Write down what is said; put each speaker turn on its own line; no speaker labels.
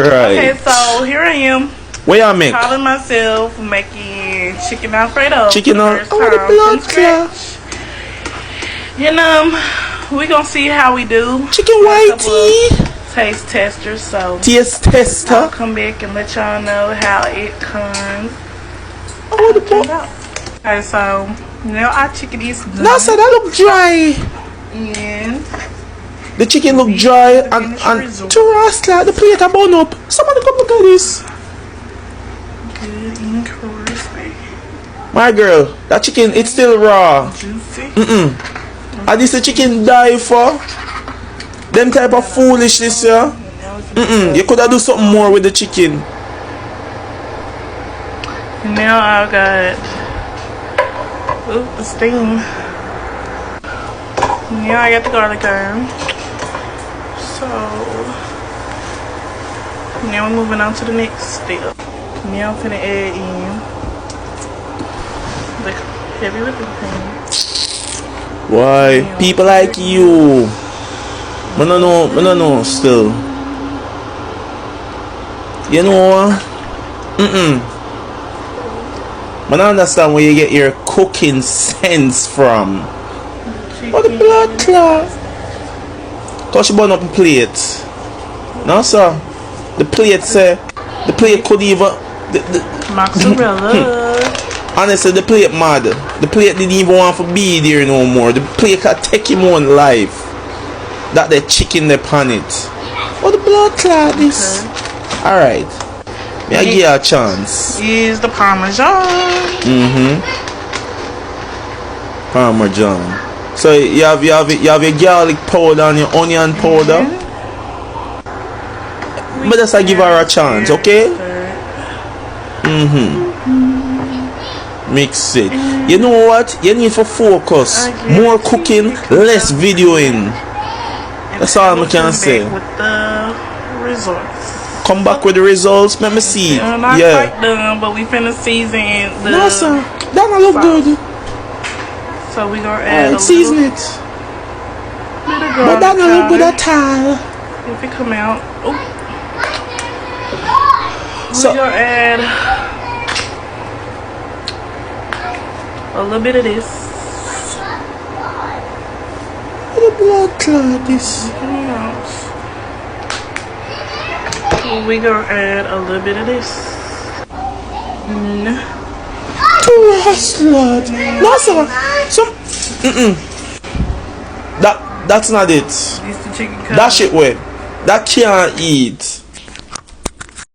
Alright.
Okay, so here I am.
What y'all make?
Calling myself making chicken Alfredo.
Chicken
first
oh, the
time
blood
from scratch. And we gonna see how we do.
Chicken whitey.
Taste testers, so
Taste tester.
I'll come back and let y'all know how it comes.
Oh, the blood.
Okay, so now our chicken is done.
No, sir, that look dry.
And
the chicken look dry and Terrasla, the plate a bun up. Somebody come look at this.
Good and crispy.
My girl, that chicken, it's still raw.
Juicy.
And this the chicken die for? Them type of foolishness, yeah? You could have do something more with the chicken.
Now I got the steam. Now I got the garlic on. So now we're moving on to the next step. Now I'm finna add in the heavy whipping cream.
Why? People like you. I don't know still. You know, I don't understand where you get your cooking sense from. What the blood clot? Cause she burn up a plate. No sir. The plate say, the plate could even
mozzarella.
Honestly, the plate mad. The plate didn't even want to be there no more. The plate can take him on life. That the chicken upon it. What the blood clot is? Alright. May I give you a chance?
Is the Parmesan.
Parmesan. So you have your garlic powder and your onion powder. But just I give her a chance, okay? Mix it. You know what? You need to focus. More cooking, less videoing. That's all I can say.
With the results.
Come back with the results. Let me see.
Not quite done, but we finna season the.
No, sir. That don't look good.
So we gonna add a
season
little,
it.
But
that don't look good at all.
If it come out,
so
we gonna add a little bit of this.
What the blood clot is?
We gonna add a little bit of this.
No, sir. That's not it.
This the chicken cut.
That shit way. That can't eat.